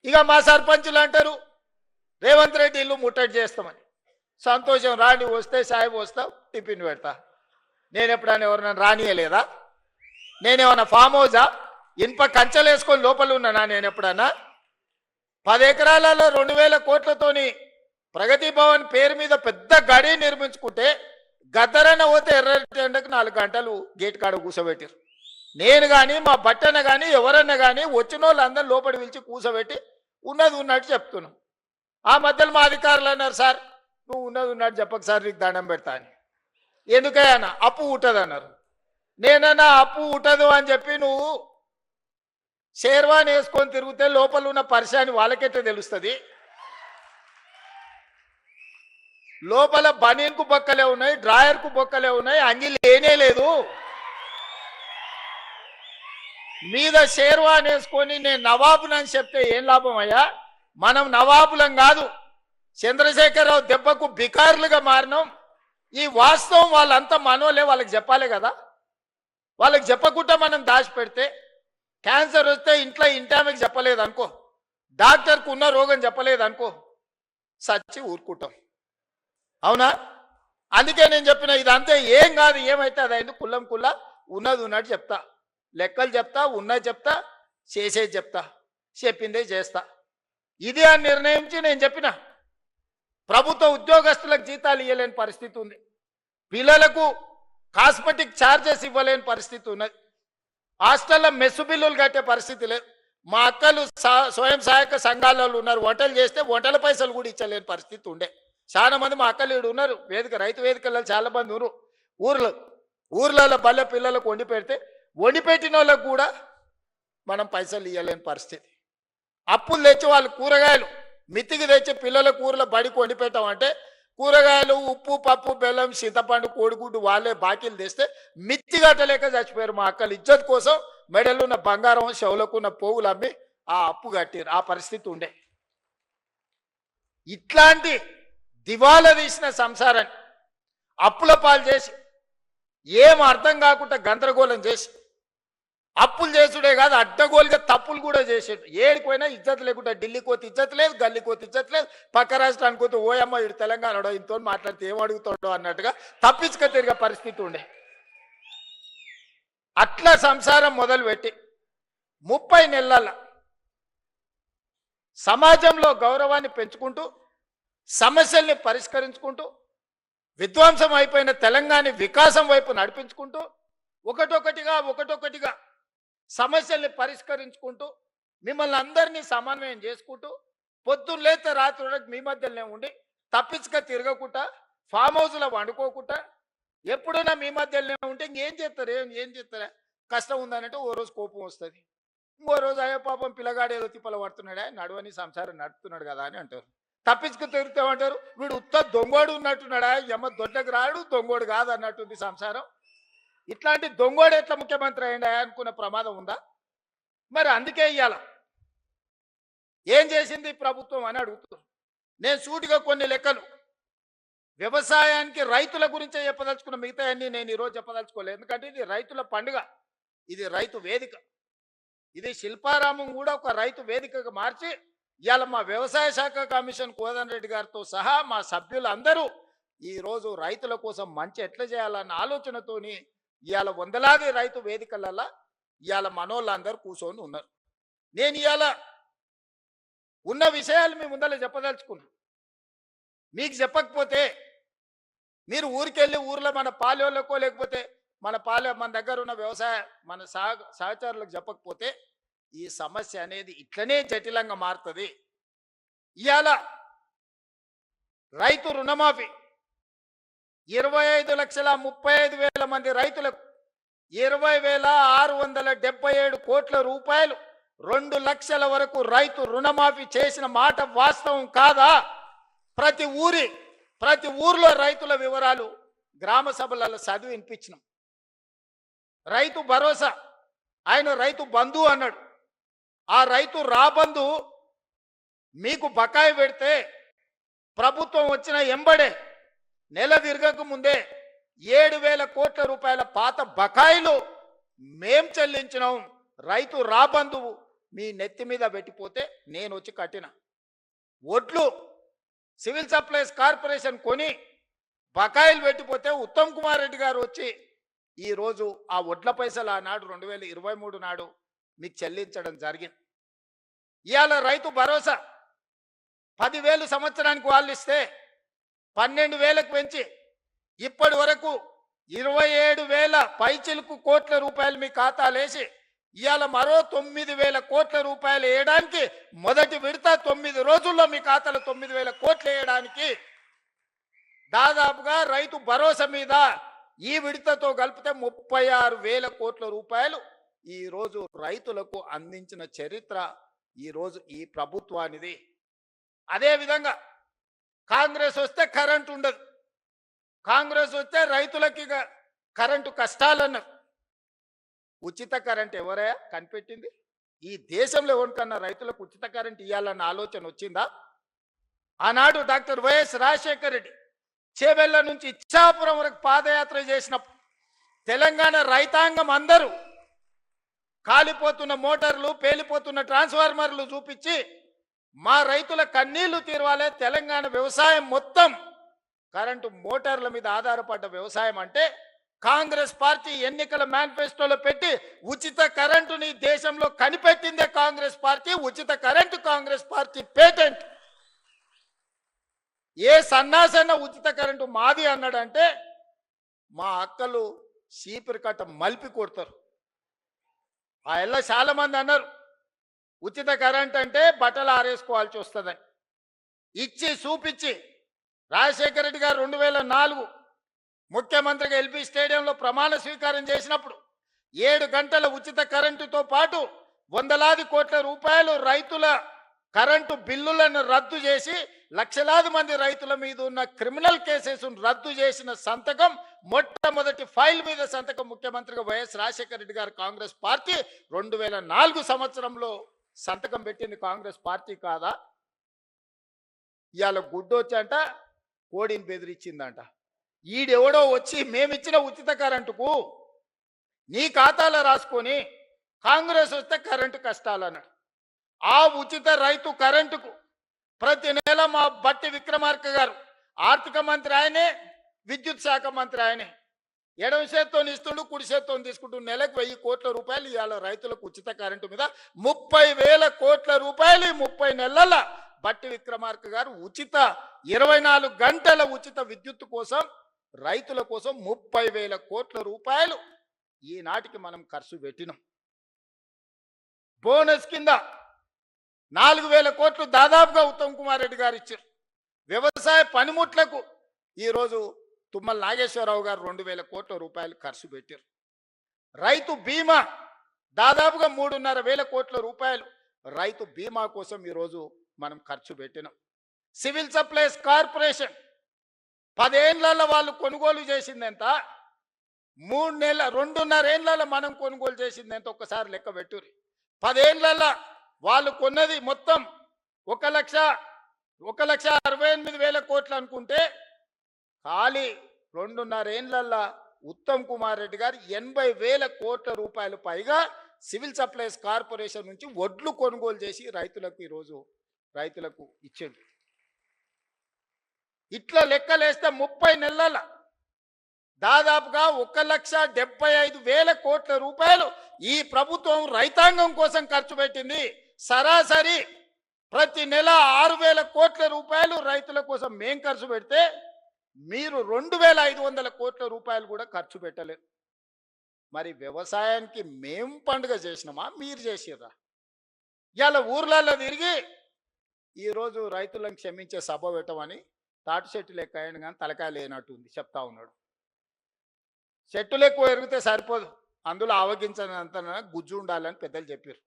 ఇక మా సర్పంచులు అంటారు రేవంత్ రెడ్డి ఇల్లు ముట్టడి చేస్తామని. సంతోషం, రాని వస్తే సాయి వస్తావు, టిఫిన్ పెడతా. నేను ఎప్పుడైనా ఎవరైనా రానియలేదా? నేనేమన్నా ఫామ్ హౌజా? ఇనుప కంచెలు వేసుకొని లోపల ఉన్నానా? నేను ఎప్పుడన్నా 10 ఎకరాలలో 2000 కోట్లతోని ప్రగతి భవన్ పేరు మీద పెద్ద గడి నిర్మించుకుంటే గద్దరన్న పోతే ఎర్రటెండకు 4 గంటలు గేట్ కాడ కూర్చోబెట్టారు. నేను కానీ మా బట్టన్న కానీ ఎవరన్నా కానీ వచ్చిన వాళ్ళందరూ లోపలి పిలిచి కూర్చోబెట్టి ఉన్నది ఉన్నట్టు చెప్తున్నాం. ఆ మధ్యలో మా అధికారులు అన్నారు, సార్ నువ్వు ఉన్నది ఉన్నట్టు చెప్పక సార్, నీకు దండం పెడతా అని. ఎందుకయ్యా? అప్పు ఉంటుంది అన్నారు. నేనన్నా అప్పు ఉంటదు అని చెప్పి నువ్వు షేర్వాన్ వేసుకొని తిరిగితే లోపల ఉన్న పరిశాని వాళ్ళకెట్టే తెలుస్తుంది? లోపల బనీన్కు బొక్కలే ఉన్నాయి, డ్రాయర్కు బొక్కలే ఉన్నాయి, అంగి లేనే లేదు. మీద షేర్వాన్ వేసుకొని నేను నవాబునని చెప్తే ఏం లాభం అయ్యా? మనం నవాబులం కాదు, చంద్రశేఖరరావు దెబ్బకు బికారులుగా మారినాం. ఈ వాస్తవం వాళ్ళంతా మనోలే, వాళ్ళకి చెప్పాలి కదా. వాళ్ళకి చెప్పకుండా మనం దాచిపెడితే క్యాన్సర్ వస్తే ఇంటామెకి చెప్పలేదు అనుకో, డాక్టర్కు ఉన్న రోగం చెప్పలేదు అనుకో, సచ్చి ఊరుకుంటాం. అవునా? అందుకే నేను చెప్పిన ఇదంతే ఏం కాదు, ఏమైతే అది అయింది, కుల్లం కుల్ల ఉన్నది ఉన్నట్టు చెప్తా, లెక్కలు చెప్తా, ఉన్నది చెప్తా, చేసేది చెప్తా, చెప్పిందే చేస్తా. ఇది అని నిర్ణయించి నేను చెప్పిన. ప్రభుత్వ ఉద్యోగస్తులకు జీతాలు ఇవ్వలేని పరిస్థితి ఉంది, పిల్లలకు కాస్మెటిక్ ఛార్జెస్ ఇవ్వలేని పరిస్థితి ఉన్నది, హాస్టల్లో మెస్సు బిల్లులు కట్టే పరిస్థితి లేదు. మా అక్కలు స్వయం సహాయక సంఘాలలో ఉన్నారు, వంటలు చేస్తే వంటల పైసలు కూడా ఇచ్చలేని పరిస్థితి ఉండే. చాలా మంది మా అక్కలు ఈడు ఉన్నారు, రైతు వేదికలలో చాలా మంది ఉన్నారు. ఊర్లలో బల్లె పిల్లలకు వండి పెడితే వండి పెట్టిన వాళ్ళకు కూడా మనం పైసలు ఇవ్వలేని పరిస్థితి. అప్పులు తెచ్చి వాళ్ళు కూరగాయలు మితికి తెచ్చి పిల్లల కూరల బడికి వండి పెట్టామంటే కూరగాయలు, ఉప్పు, పప్పు, బెల్లం, చింతపండు, కోడిగుడ్డు వాళ్ళే బాకీలు తెస్తే మిత్తి కట్టలేక చచ్చిపోయారు మా అక్కలు. ఇజ్జత్ కోసం మెడలు ఉన్న బంగారం, చెవులకున్న పోగులు అమ్మి ఆ అప్పు కట్టారు. ఆ పరిస్థితి ఉండే. ఇట్లాంటి దివాలా తీసిన సంసారాన్ని అప్పుల పాలు చేసి ఏం అర్థం కాకుండా గందరగోళం చేసి అప్పులు చేసుడే కాదు, అడ్డగోలుగా తప్పులు కూడా చేసాడు. ఏడిపోయినా ఇజ్జత్ లేకుండా ఢిల్లీకి పోతే ఇజ్జత్ లేదు, గల్లీకి పోతే ఇజ్జత్ లేదు, పక్క రాష్ట్రానికి పోతే ఓయమ్మ ఇటు తెలంగాణలో ఇంతో మాట్లాడితే ఏం అడుగుతాడో అన్నట్టుగా తప్పించుక తిరిగే పరిస్థితి ఉండే. అట్లా సంసారం మొదలుపెట్టి 30 నెలల సమాజంలో గౌరవాన్ని పెంచుకుంటూ సమస్యల్ని పరిష్కరించుకుంటూ విధ్వంసం అయిపోయిన తెలంగాణ వికాసం వైపు నడిపించుకుంటూ ఒకటొకటిగా సమస్యల్ని పరిష్కరించుకుంటూ మిమ్మల్ని అందరినీ సమన్వయం చేసుకుంటూ పొద్దున్న లేతే రాత్రి వరకు మీ మధ్యలోనే ఉండి తప్పించుక తిరగకుండా ఫామ్ హౌస్లో వండుకోకుండా ఎప్పుడైనా మీ మధ్యలోనే ఉంటే ఇంకేం చేస్తారు? ఏం చేస్తారా? కష్టం ఉందనంటే ఓ రోజు కోపం వస్తుంది, ఇంకో రోజు అయ్యో పాపం పిల్లగాడు ఏదో తిప్పల పడుతున్నాడా, నడవని సంసారం నడుపుతున్నాడు కదా అని అంటారు. తప్పించుకు తిరుగుతామంటారు, వీడు ఉత్త దొంగోడు ఉన్నట్టున్నాడా, ఎమ్మ దొడ్డకు రాడు, దొంగోడు కాదు అన్నట్టుంది సంసారం. ఇట్లాంటి దొంగోడు ఎట్లా ముఖ్యమంత్రి అయ్యిందా అనుకునే ప్రమాదం ఉందా? మరి అందుకే ఇయ్యాల ఏం చేసింది ప్రభుత్వం అని అడుగుతున్నాను. నేను సూటిగా కొన్ని లెక్కలు వ్యవసాయానికి రైతుల గురించే చెప్పదలుచుకున్న, మిగతా అన్ని నేను ఈరోజు చెప్పదలుచుకోలేదు. ఎందుకంటే ఇది రైతుల పండుగ, ఇది రైతు వేదిక, ఇది శిల్పారామం కూడా ఒక రైతు వేదికగా మార్చి ఇవాళ మా వ్యవసాయ శాఖ కమిషన్ కోదండ రెడ్డి గారితో సహా మా సభ్యులందరూ ఈరోజు రైతుల కోసం మంచి ఎట్లా చేయాలన్న ఆలోచనతోని ఇవాళ వందలాది రైతు వేదికలలో ఇవాళ మనోళ్ళందరూ కూర్చొని ఉన్నారు. నేను ఇవాళ ఉన్న విషయాలు మీ ముందర చెప్పదలుచుకున్నా. మీకు చెప్పకపోతే మీరు ఊరికెళ్ళి ఊర్లో మన పాలెళ్ళకో లేకపోతే మన దగ్గర ఉన్న వ్యవసాయ మన సహచరులకు చెప్పకపోతే ఈ సమస్య అనేది ఇట్లనే జటిలంగా మారుతుంది. ఇవాళ రైతు రుణమాఫీ 25,35,000 మంది రైతులకు 20,677 కోట్ల రూపాయలు 2 లక్షల వరకు రైతు రుణమాఫీ చేసిన మాట వాస్తవం కాదా? ప్రతి ఊర్లో రైతుల వివరాలు గ్రామ సభలలో చదివి వినిపించినాం. రైతు భరోసా, ఆయన రైతు బంధు అన్నాడు. ఆ రైతు రాబంధు మీకు బకాయి పెడితే ప్రభుత్వం వచ్చిన ఎంబడే నెల తిరగక ముందే 7,000 కోట్ల రూపాయల పాత బకాయిలు మేం చెల్లించినాం. రైతు రాబంధు మీ నెత్తి మీద పెట్టిపోతే నేను వచ్చి కట్టిన ఒడ్లు సివిల్ సప్లైస్ కార్పొరేషన్ కొని బకాయిలు పెట్టిపోతే ఉత్తమ్ కుమార్ రెడ్డి గారు వచ్చి ఈరోజు ఆ ఒడ్ల పైసలు ఆనాడు 2023 నాడు మీకు చెల్లించడం జరిగింది. ఇవాళ రైతు భరోసా 10,000 సంవత్సరానికి వాళ్ళు ఇస్తే 12,000కు పెంచి ఇప్పటి వరకు 27,000 పైచిలకు కోట్ల రూపాయలు మీ ఖాతాలేసి ఇవాళ మరో 9,000 కోట్ల రూపాయలు వేయడానికి మొదటి విడత 9 రోజుల్లో మీ ఖాతాలో 9,000 కోట్లు వేయడానికి దాదాపుగా రైతు భరోసా మీద ఈ విడతతో కలిపితే 36,000 కోట్ల రూపాయలు ఈరోజు రైతులకు అందించిన చరిత్ర ఈరోజు ఈ ప్రభుత్వానిది. అదేవిధంగా కాంగ్రెస్ వస్తే కరెంటు ఉండదు, కాంగ్రెస్ వస్తే రైతులకి కరెంటు కష్టాలన్నారు. ఉచిత కరెంట్ ఎవరయ్యా కనిపెట్టింది? ఈ దేశంలో ఎవరికన్నా రైతులకు ఉచిత కరెంట్ ఇవ్వాలన్న ఆలోచన వచ్చిందా? ఆనాడు డాక్టర్ వైఎస్ రాజశేఖర రెడ్డి చేవెళ్ళ నుంచి ఇచ్చాపురం వరకు పాదయాత్ర చేసిన తెలంగాణ రైతాంగం అందరూ కాలిపోతున్న మోటార్లు, పేలిపోతున్న ట్రాన్స్ఫార్మర్లు చూపించి మా రైతుల కన్నీళ్లు తీరవాలే, తెలంగాణ వ్యవసాయం మొత్తం కరెంటు మోటార్ల మీద ఆధారపడ్డ వ్యవసాయం అంటే కాంగ్రెస్ పార్టీ ఎన్నికల మేనిఫెస్టోలో పెట్టి ఉచిత కరెంటుని దేశంలో కనిపెట్టిందే కాంగ్రెస్ పార్టీ. ఉచిత కరెంటు కాంగ్రెస్ పార్టీ పేటెంట్. ఏ సన్నాసన్న ఉచిత కరెంటు మాది అన్నాడంటే మా అక్కలు చీపిరి కట్ట మలిపి కొడతారు. ఆ ఎల్ల చాలా మంది అన్నారు ఉచిత కరెంట్ అంటే బట్టలు ఆరేసుకోవాల్సి వస్తుందని. ఇచ్చి చూపించి రాజశేఖర రెడ్డి గారు 2004 ముఖ్యమంత్రిగా ఎల్బీ స్టేడియంలో ప్రమాణ స్వీకారం చేసినప్పుడు 7 గంటల ఉచిత కరెంటుతో పాటు వందలాది కోట్ల రూపాయలు రైతుల కరెంటు బిల్లులను రద్దు చేసి లక్షలాది మంది రైతుల మీద ఉన్న క్రిమినల్ కేసెస్ రద్దు చేసిన సంతకం, మొట్టమొదటి ఫైల్ మీద సంతకం ముఖ్యమంత్రిగా వైఎస్ రాజశేఖర రెడ్డి గారు కాంగ్రెస్ పార్టీ 2004 సంవత్సరంలో సంతకం పెట్టింది కాంగ్రెస్ పార్టీ కాదా? ఇవాళ గుడ్డొచ్చంట కోడిని బెదిరించిందంట. ఈడెవడో వచ్చి మేమిచ్చిన ఉచిత కరెంటుకు నీ ఖాతాలో రాసుకొని కాంగ్రెస్ వస్తే కరెంటు కష్టాలన్నాడు. ఆ ఉచిత రైతు కరెంటుకు ప్రతి నెల మా బట్టి విక్రమార్క గారు ఆర్థిక మంత్రి ఆయనే, విద్యుత్ శాఖ మంత్రి ఆయనే, ఎడమ చేత్తో ఇస్తుండు, కుడి చేత్తో తీసుకుంటూ నెలకు 1,000 కోట్ల రూపాయలు ఇవాళ రైతులకు ఉచిత కరెంటు మీద 30,000 కోట్ల రూపాయలు 30 నెలల బట్టి విక్రమార్క గారు ఉచిత 24 గంటల ఉచిత విద్యుత్ కోసం రైతుల కోసం 30,000 కోట్ల రూపాయలు ఈనాటికి మనం ఖర్చు పెట్టినాం. బోనస్ కింద 4,000 కోట్లు దాదాపుగా ఉత్తమ్ కుమార్ రెడ్డి గారు ఇచ్చారు. వ్యవసాయ పనిముట్లకు ఈరోజు తుమ్మల నాగేశ్వరరావు గారు 2,000 కోట్ల రూపాయలు ఖర్చు పెట్టారు. రైతు బీమా దాదాపుగా 3,500 కోట్ల రూపాయలు రైతు బీమా కోసం ఈరోజు మనం ఖర్చు పెట్టినాం. సివిల్ సప్లైస్ కార్పొరేషన్ 10 ఏళ్లలో వాళ్ళు కొనుగోలు చేసింది ఎంత? 2.5 ఏళ్లలో మనం కొనుగోలు చేసింది ఎంత? ఒక్కసారి లెక్క పెట్టుర్రి. 10 ఏళ్లలో వాళ్ళు కొన్నది మొత్తం 1,68,000 కోట్లు అనుకుంటే ఖాళీ 2.5 ఏళ్లలో ఉత్తమ్ కుమార్ రెడ్డి గారు 80,000 కోట్ల రూపాయలు పైగా సివిల్ సప్లైస్ కార్పొరేషన్ నుంచి వడ్లు కొనుగోలు చేసి రైతులకు ఈరోజు రైతులకు ఇచ్చింది. ఇట్లా లెక్కలేస్తే 30 నెలల దాదాపుగా 1,75,000 కోట్ల రూపాయలు ఈ ప్రభుత్వం రైతాంగం కోసం ఖర్చు పెట్టింది. సరాసరి ప్రతి నెల 6,000 కోట్ల రూపాయలు రైతుల కోసం మేం ఖర్చు పెడితే మీరు 2,500 కోట్ల రూపాయలు కూడా ఖర్చు పెట్టలేరు. మరి వ్యవసాయానికి మేం పండుగ చేసినామా, మీరు చేసిర్రా? ఇలా ఊర్లలో తిరిగి ఈరోజు రైతులను క్షమించే సభ పెట్టమని తాటి చెట్టు లెక్క అయ్యాడు కానీ తలకాయ లేనట్టుంది చెప్తా ఉన్నాడు. చెట్టులు ఎక్కువ ఎరిగితే సరిపోదు, అందులో ఆవగించినంత గుజ్జు ఉండాలని పెద్దలు చెప్పారు.